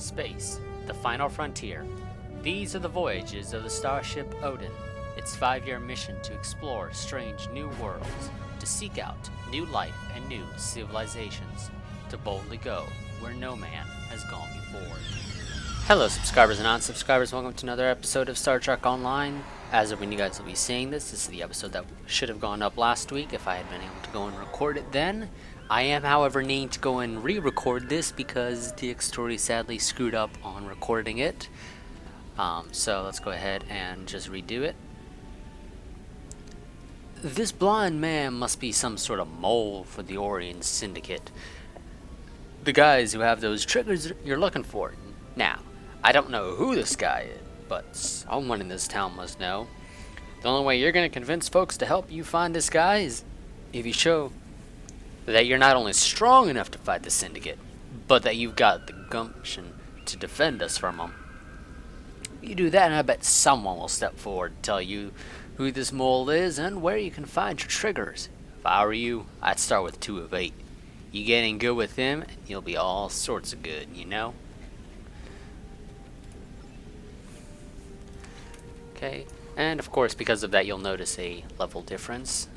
Space, the final frontier. These are the voyages of the starship Odin, its 5-year mission to explore strange new worlds, to seek out new life and new civilizations, to boldly go where no man has gone before. Hello subscribers and non-subscribers, welcome to another episode of Star Trek Online. As of when you guys will be seeing this is the episode that should have gone up last week if I had been able to go and record it then. I am, however, needing to go and re-record this because DX Story sadly screwed up on recording it. So let's go ahead and just redo it. This blind man must be some sort of mole for the Orion Syndicate. The guys who have those triggers you're looking for. Now, I don't know who this guy is, but someone in this town must know. The only way you're going to convince folks to help you find this guy is if you show that you're not only strong enough to fight the Syndicate, but that you've got the gumption to defend us from them. You do that and I bet someone will step forward and tell you who this mole is and where you can find your triggers. If I were you, I'd start with 2 of 8. You get in good with him and you'll be all sorts of good, you know? Okay, and of course because of that you'll notice a level difference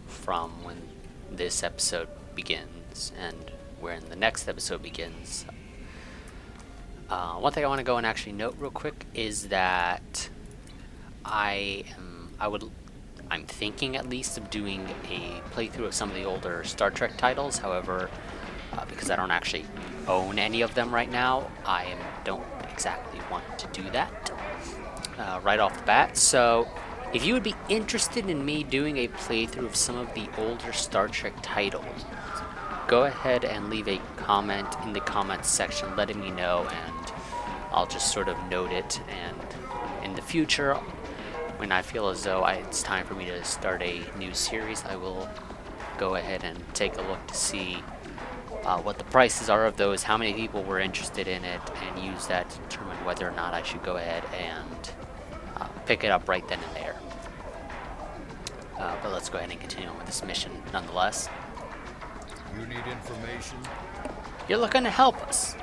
from when this episode begins and when the next episode begins. One thing I want to go and actually note real quick is that I'm thinking at least of doing a playthrough of some of the older Star Trek titles. However, because I don't actually own any of them right now, I don't exactly want to do that right off the bat. So if you would be interested in me doing a playthrough of some of the older Star Trek titles, go ahead and leave a comment in the comments section letting me know, and I'll just sort of note it. And in the future, when I feel as though it's time for me to start a new series, I will go ahead and take a look to see what the prices are of those, how many people were interested in it, and use that to determine whether or not I should go ahead and pick it up right then and there. But let's go ahead and continue on with this mission nonetheless. You need information? You're looking to help us.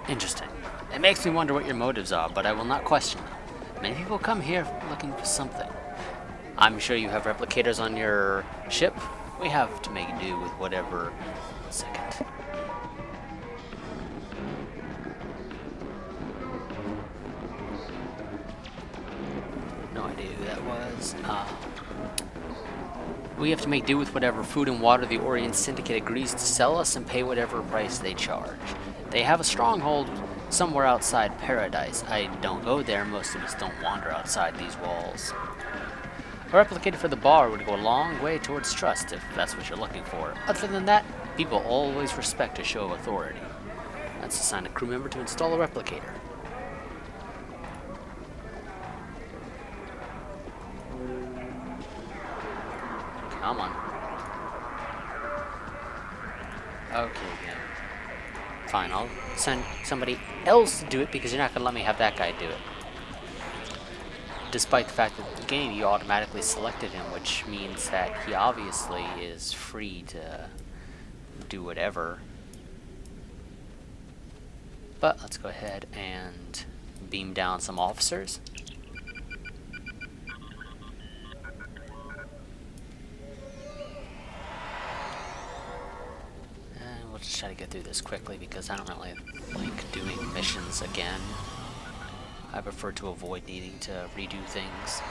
Interesting. It makes me wonder what your motives are, but I will not question them. Many people come here looking for something. I'm sure you have replicators on your ship. We have to make do with whatever. 1 second. No idea who that was. We have to make do with whatever food and water the Orion Syndicate agrees to sell us and pay whatever price they charge. They have a stronghold somewhere outside Paradise. I don't go there, most of us don't wander outside these walls. A replicator for the bar would go a long way towards trust, if that's what you're looking for. Other than that, people always respect a show of authority. Let's assign a crew member to install a replicator. Come on. Okay, then. Fine, I'll send somebody else to do it because you're not going to let me have that guy do it. Despite the fact that at the game you automatically selected him, which means that he obviously is free to do whatever. But let's go ahead and beam down some officers. Just try to get through this quickly because I don't really like doing missions again. I prefer to avoid needing to redo things.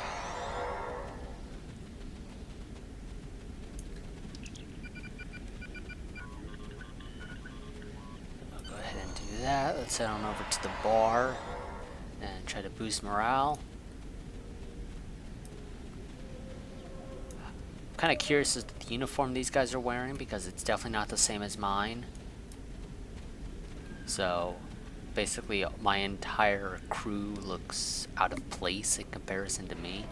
I'll go ahead and do that. Let's head on over to the bar and try to boost morale. Kind of curious as to the uniform these guys are wearing because it's definitely not the same as mine. So basically my entire crew looks out of place in comparison to me.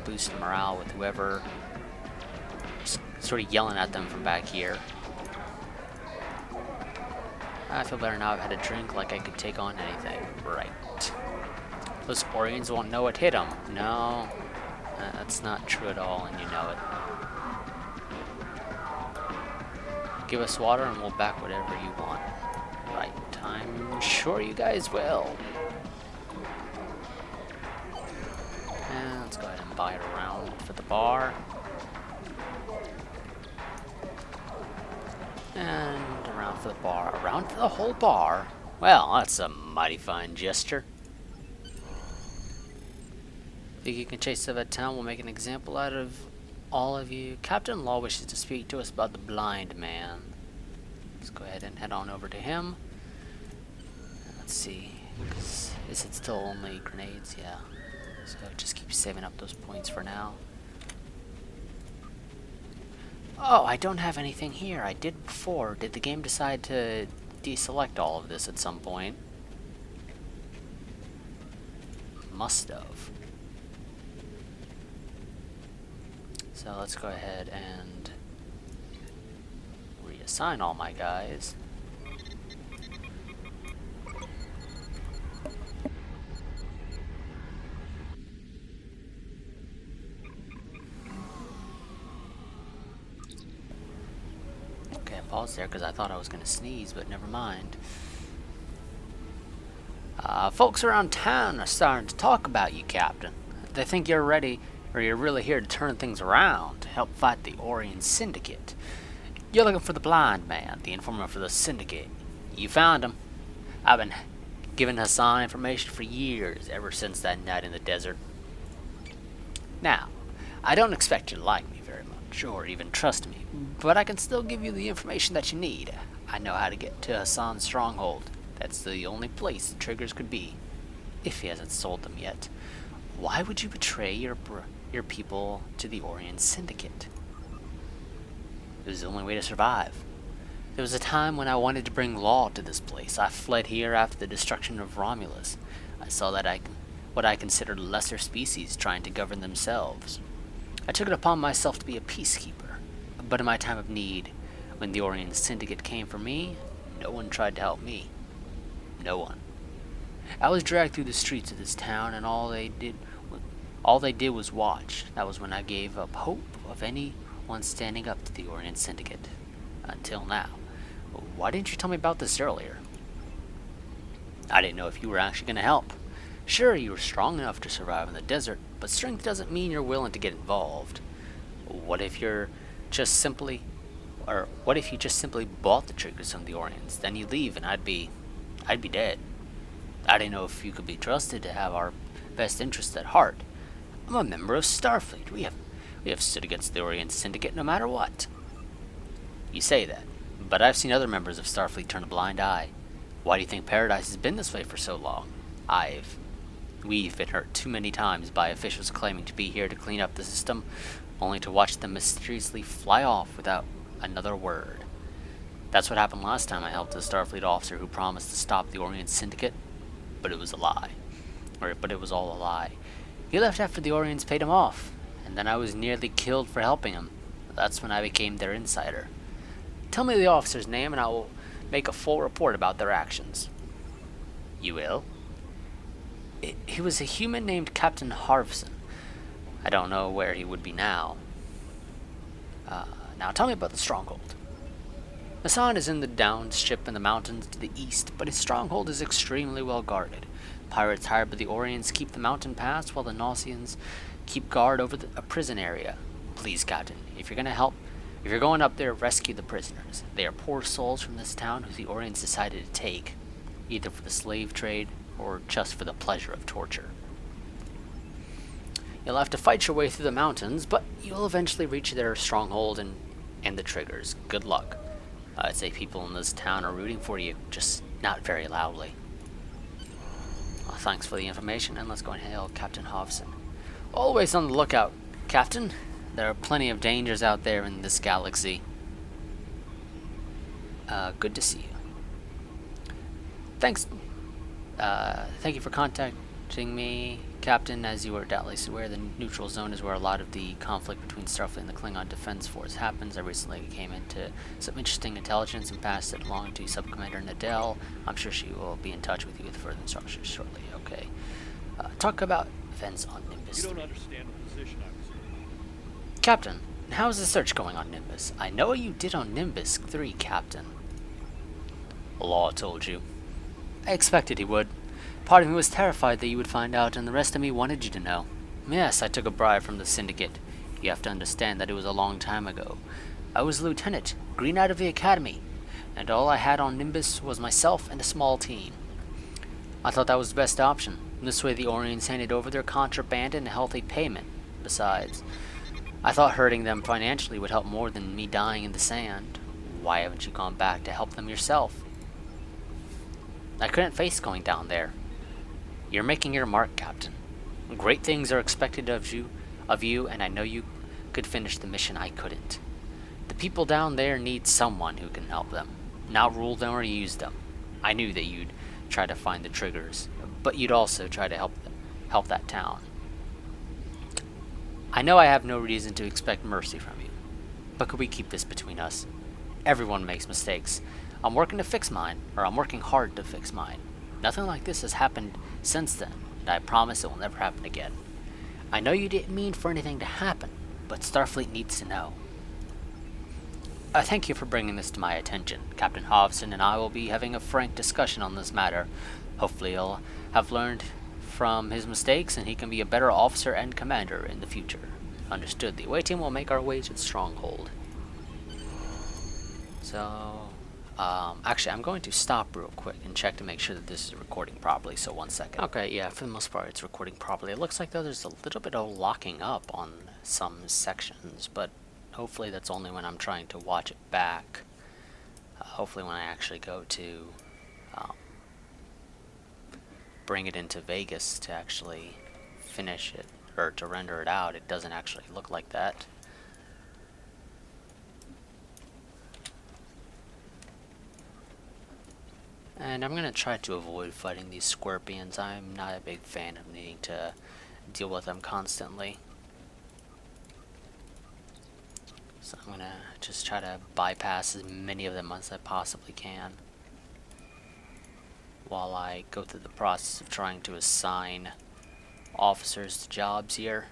Boost morale with whoever sort of yelling at them from back here. I feel better now. I've had a drink like I could take on anything. Right. Those Orions won't know what hit them. No. That's not true at all, and you know it. Give us water and we'll back whatever you want. Right, I'm sure you guys will. And let's go ahead and buy it around for the bar. And around for the bar. Around for the whole bar? Well, that's a mighty fine gesture. Think you can chase to that town? We'll make an example out of all of you. Captain Law wishes to speak to us about the blind man. Let's go ahead and head on over to him. Let's see. Is it still only grenades? Yeah. So just keep saving up those points for now. Oh, I don't have anything here. I did before. Did the game decide to deselect all of this at some point? Must have. So let's go ahead and reassign all my guys. Okay, I paused there because I thought I was going to sneeze, but never mind. Folks around town are starting to talk about you, Captain. They think you're ready, or you're really here to turn things around, to help fight the Orient Syndicate. You're looking for the blind man, the informant for the Syndicate. You found him. I've been giving Hassan information for years, ever since that night in the desert. Now, I don't expect you to like me very much, or even trust me, but I can still give you the information that you need. I know how to get to Hassan's stronghold. That's the only place the triggers could be, if he hasn't sold them yet. Why would you betray your people to the Orient Syndicate? It was the only way to survive. There was a time when I wanted to bring law to this place. I fled here after the destruction of Romulus. I saw that what I considered lesser species trying to govern themselves. I took it upon myself to be a peacekeeper. But in my time of need, when the Orient Syndicate came for me, no one tried to help me. No one. I was dragged through the streets of this town, and all they did was watch. That was when I gave up hope of anyone standing up to the Orient Syndicate. Until now. Why didn't you tell me about this earlier? I didn't know if you were actually going to help. Sure, you were strong enough to survive in the desert, but strength doesn't mean you're willing to get involved. What if you just simply bought the triggers from the Orients, then you leave and I'd be dead. I didn't know if you could be trusted to have our best interests at heart. I'm a member of Starfleet. We have stood against the Orient Syndicate no matter what. You say that, but I've seen other members of Starfleet turn a blind eye. Why do you think Paradise has been this way for so long? We've been hurt too many times by officials claiming to be here to clean up the system, only to watch them mysteriously fly off without another word. That's what happened last time I helped a Starfleet officer who promised to stop the Orient Syndicate, but it was a lie. But it was all a lie. He left after the Orients paid him off, and then I was nearly killed for helping him. That's when I became their insider. Tell me the officer's name and I will make a full report about their actions. You will? He was a human named Captain Harvson. I don't know where he would be now. Now tell me about the stronghold. Hassan is in the downed ship in the mountains to the east, but his stronghold is extremely well guarded. Pirates hired by the Orients keep the mountain pass, while the Nausians keep guard over a prison area. Please, Captain, if you're going up there, rescue the prisoners. They are poor souls from this town who the Orients decided to take, either for the slave trade or just for the pleasure of torture. You'll have to fight your way through the mountains, but you'll eventually reach their stronghold and the triggers. Good luck. I'd say people in this town are rooting for you, just not very loudly. Well, thanks for the information, and let's go and hail Captain Hobson. Always on the lookout, Captain. There are plenty of dangers out there in this galaxy. Good to see you. Thank you for contacting me, Captain. As you are doubtless aware, the neutral zone is where a lot of the conflict between Starfleet and the Klingon Defense Force happens. I recently came into some interesting intelligence and passed it along to Subcommander Nadell. I'm sure she will be in touch with you with further instructions shortly. Okay. Talk about events on Nimbus. You don't understand the position I was in. Captain, How's the search going on Nimbus? I know what you did on Nimbus 3, Captain. Law told you. I expected he would. Part of me was terrified that you would find out, and the rest of me wanted you to know. Yes, I took a bribe from the Syndicate. You have to understand that it was a long time ago. I was a lieutenant, Green Knight of the Academy, and all I had on Nimbus was myself and a small team. I thought that was the best option. This way the Orions handed over their contraband and a healthy payment. Besides, I thought hurting them financially would help more than me dying in the sand. Why haven't you gone back to help them yourself? I couldn't face going down there. You're making your mark, Captain. Great things are expected of you, and I know you could finish the mission I couldn't. The people down there need someone who can help them, not rule them or use them. I knew that you'd try to find the triggers, but you'd also try to help that town. I know I have no reason to expect mercy from you, but could we keep this between us? Everyone makes mistakes. I'm working hard to fix mine. Nothing like this has happened since then, and I promise it will never happen again. I know you didn't mean for anything to happen, but Starfleet needs to know. I thank you for bringing this to my attention. Captain Hobson and I will be having a frank discussion on this matter. Hopefully he'll have learned from his mistakes and he can be a better officer and commander in the future. Understood. The away team will make our way to the stronghold. So, actually, I'm going to stop real quick and check to make sure that this is recording properly, so 1 second. Okay, yeah, for the most part it's recording properly. It looks like though there's a little bit of locking up on some sections, but hopefully that's only when I'm trying to watch it back. Hopefully when I actually go to bring it into Vegas to actually finish it, or to render it out, it doesn't actually look like that. And I'm going to try to avoid fighting these scorpions. I'm not a big fan of needing to deal with them constantly. So I'm going to just try to bypass as many of them as I possibly can, while I go through the process of trying to assign officers to jobs here.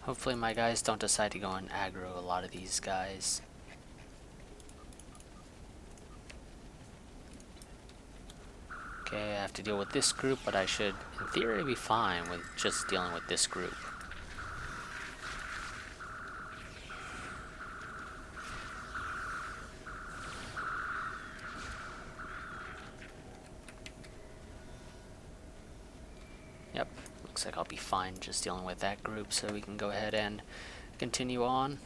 Hopefully my guys don't decide to go and aggro a lot of these guys. Okay, I have to deal with this group, but I should, in theory, be fine with just dealing with this group. Yep, looks like I'll be fine just dealing with that group, so we can go ahead and continue on.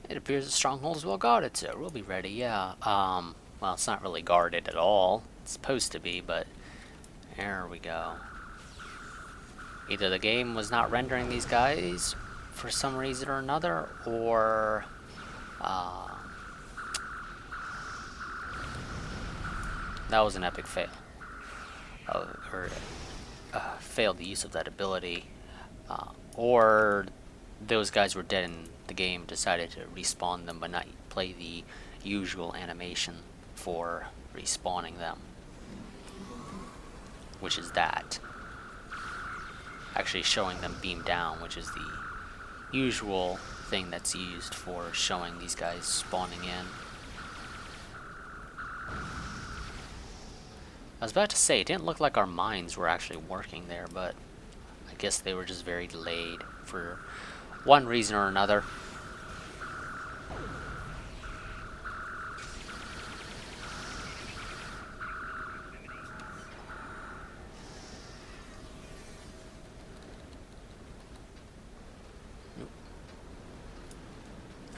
It appears the stronghold is well guarded, sir. We'll be ready, yeah. Well, it's not really guarded at all. It's supposed to be, but there we go. Either the game was not rendering these guys for some reason or another, or that was an epic fail. Failed the use of that ability, or those guys were dead in the game, decided to respawn them but not play the usual animation for respawning them, which is that. Actually showing them beam down, which is the usual thing that's used for showing these guys spawning in. I was about to say, it didn't look like our mines were actually working there, but I guess they were just very delayed for one reason or another.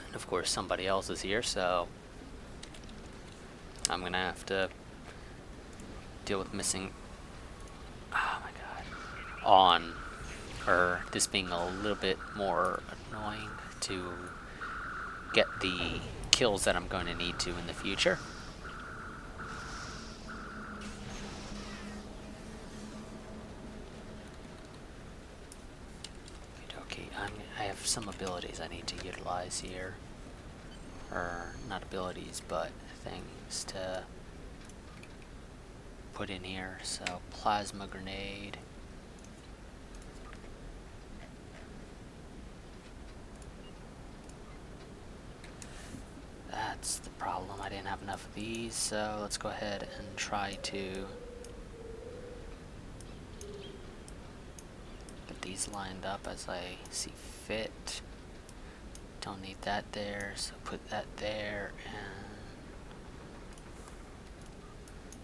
And of course somebody else is here, so I'm gonna have to deal with missing, oh my god, on, or this being a little bit more annoying to get the kills that I'm going to need to in the future. Okay, I have some abilities I need to utilize here. Or, not abilities, but things to put in here. So, plasma grenade. That's the problem. I didn't have enough of these, so let's go ahead and try to get these lined up as I see fit. Don't need that there, so put that there,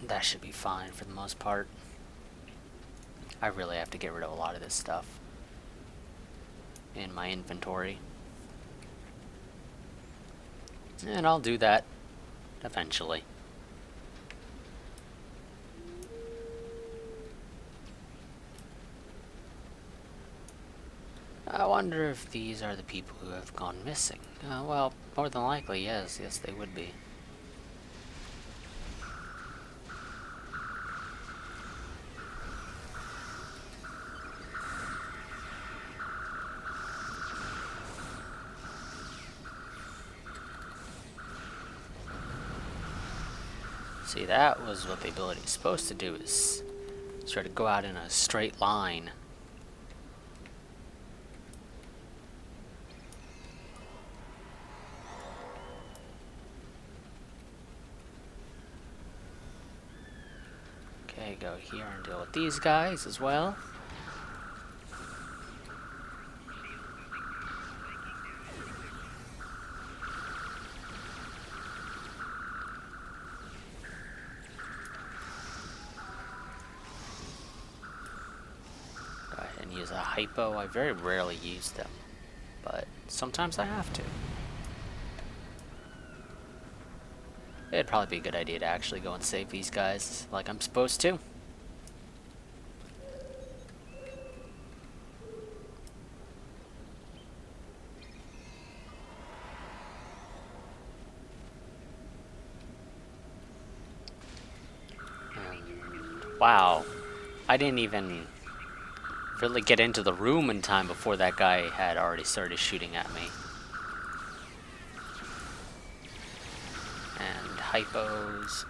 and that should be fine for the most part. I really have to get rid of a lot of this stuff in my inventory. And I'll do that eventually. I wonder if these are the people who have gone missing. Well, more than likely, yes. Yes, they would be. See, that was what the ability is supposed to do, is sort of go out in a straight line. Okay, go here and deal with these guys as well. Go ahead and use a hypo. I very rarely use them, but sometimes I have to. It'd probably be a good idea to actually go and save these guys like I'm supposed to. Wow, I didn't even really get into the room in time before that guy had already started shooting at me. And hypos.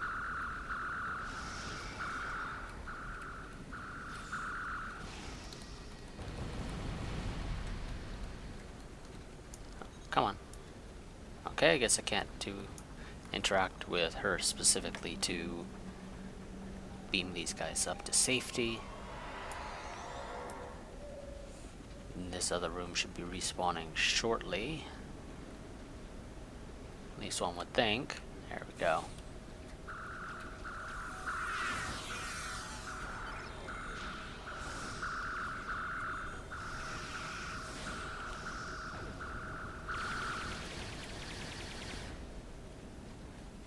Come on. Okay, I guess I can't interact with her specifically to beam these guys up to safety. And this other room should be respawning shortly. At least one would think. There we go.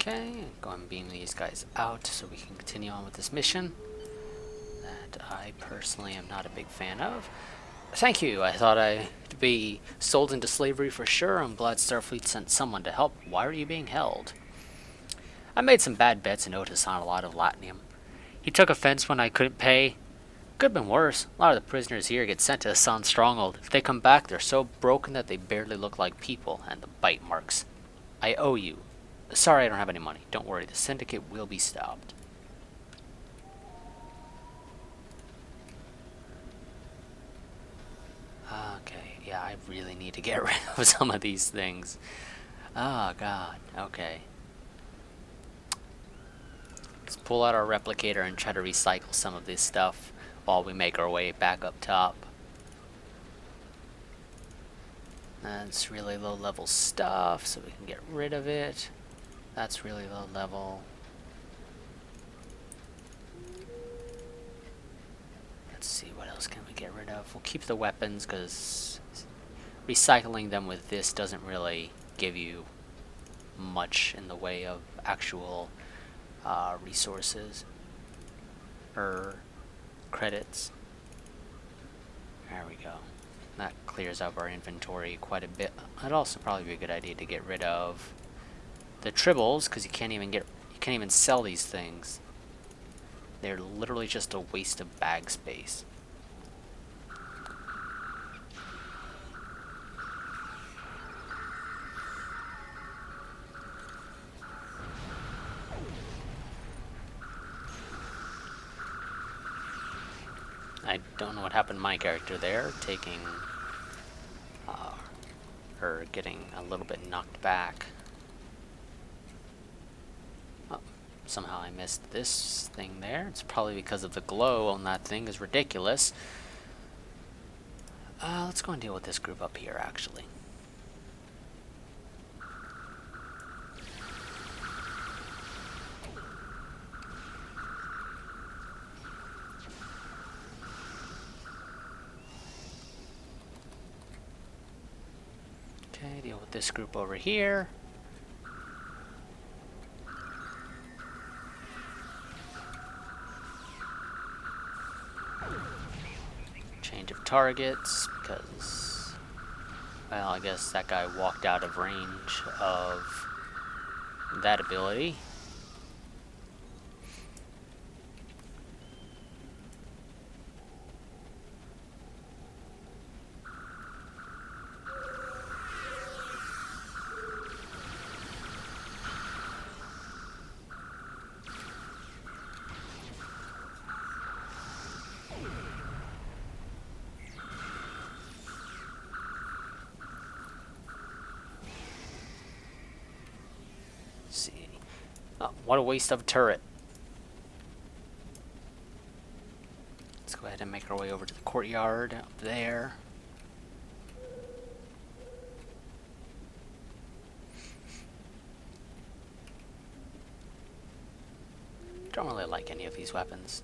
Okay, go and beam these guys out so we can continue on with this mission that I personally am not a big fan of. Thank you. I thought I'd be sold into slavery for sure. I'm glad Starfleet sent someone to help. Why are you being held? I made some bad bets and Otis on a lot of Latinium. He took offense when I couldn't pay. Could have been worse. A lot of the prisoners here get sent to Hassan's stronghold. If they come back, they're so broken that they barely look like people, and the bite marks. I owe you. Sorry I don't have any money. Don't worry, the syndicate will be stopped. Okay, yeah, I really need to get rid of some of these things. Oh, God. Okay. Let's pull out our replicator and try to recycle some of this stuff while we make our way back up top. That's really low level stuff, so we can get rid of it. That's really low level. Let's see, what else can we get rid of? We'll keep the weapons, because recycling them with this doesn't really give you much in the way of actual resources or credits. There we go. That clears up our inventory quite a bit. It'd also probably be a good idea to get rid of the tribbles, because you can't even sell these things. They're literally just a waste of bag space. I don't know what happened to my character there, taking her getting a little bit knocked back. Oh, somehow I missed this thing there. It's probably because of the glow on that thing is ridiculous. Let's go and deal with this group up here, actually. Okay, deal with this group over here. Change of targets, because, well, I guess that guy walked out of range of that ability. See. Oh, what a waste of a turret. Let's go ahead and make our way over to the courtyard up there. Don't really like any of these weapons.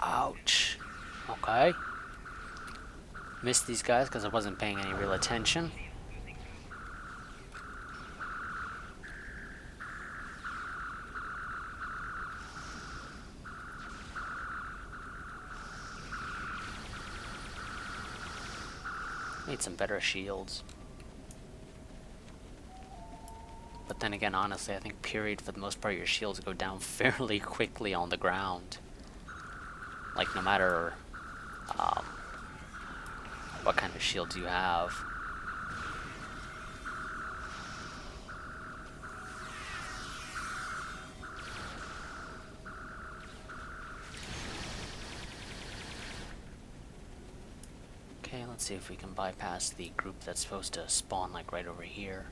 Ouch. Okay. Missed these guys because I wasn't paying any real attention. Need some better shields. But then again, honestly, I think period, for the most part, your shields go down fairly quickly on the ground. Like, no matter what kind of shields you have. Okay, let's see if we can bypass the group that's supposed to spawn, like, right over here.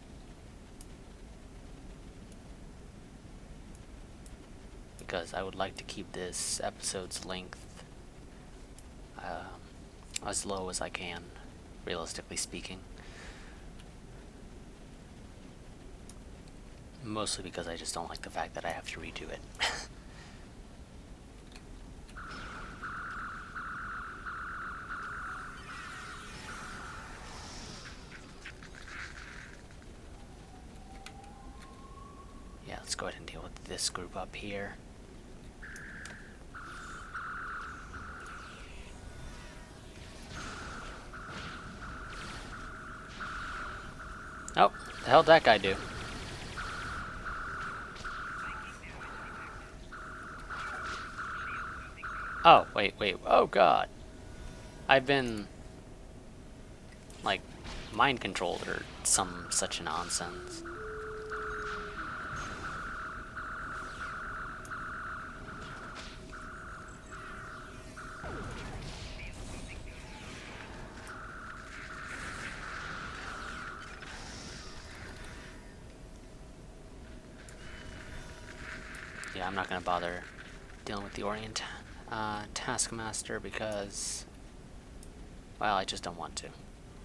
Because I would like to keep this episode's length as low as I can, realistically speaking. Mostly because I just don't like the fact that I have to redo it. Yeah, let's go ahead and deal with this group up here. Oh, the hell did that guy do? Oh, wait, oh god. I've been, like, mind controlled or some such nonsense. Yeah, I'm not gonna bother dealing with the Orient Taskmaster because, well, I just don't want to.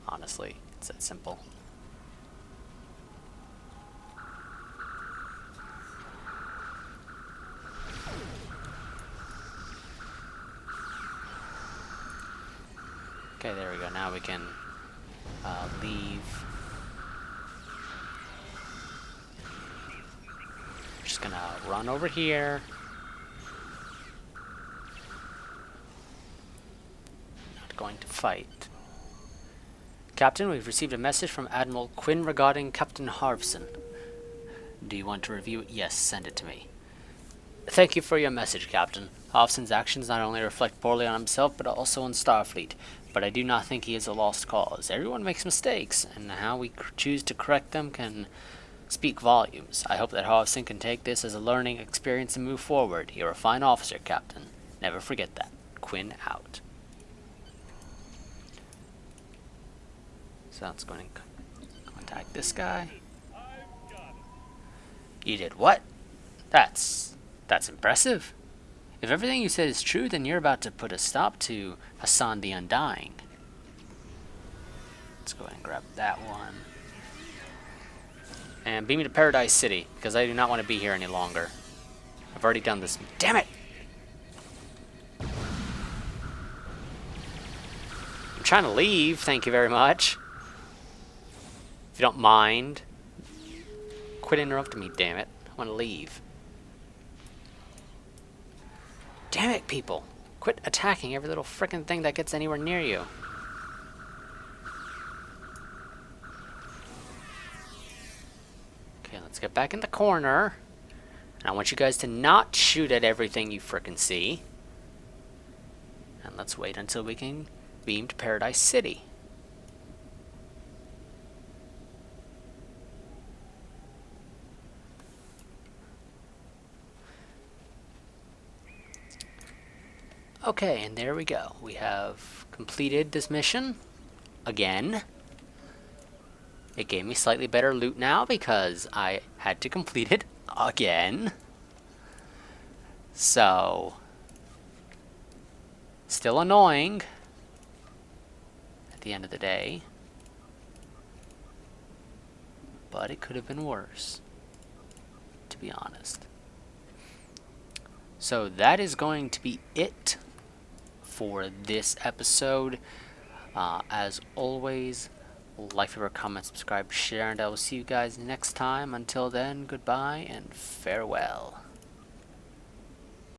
Honestly, it's that simple. Okay, there we go. Now we can leave. Just gonna run over here. Not going to fight. Captain, we've received a message from Admiral Quinn regarding Captain Harvson. Do you want to review it? Yes, send it to me. Thank you for your message, Captain. Harvson's actions not only reflect poorly on himself, but also on Starfleet. But I do not think he is a lost cause. Everyone makes mistakes, and how we choose to correct them can speak volumes. I hope that Hobson can take this as a learning experience and move forward. You're a fine officer, Captain. Never forget that. Quinn out. So let's go and contact this guy. You did what? That's impressive. If everything you said is true, then you're about to put a stop to Hassan the Undying. Let's go ahead and grab that one. And beam me to Paradise City, because I do not want to be here any longer. I've already done this. Damn it! I'm trying to leave, thank you very much. If you don't mind. Quit interrupting me, damn it. I want to leave. Damn it, people. Quit attacking every little frickin' thing that gets anywhere near you. Okay, let's get back in the corner. And I want you guys to not shoot at everything you frickin' see. And let's wait until we can beam to Paradise City. Okay, and there we go. We have completed this mission again. It gave me slightly better loot now because I had to complete it again. So, still annoying at the end of the day. But it could have been worse, to be honest. So that is going to be it for this episode. As always, like, favorite, comment, subscribe, share, and I will see you guys next time. Until then, goodbye and farewell.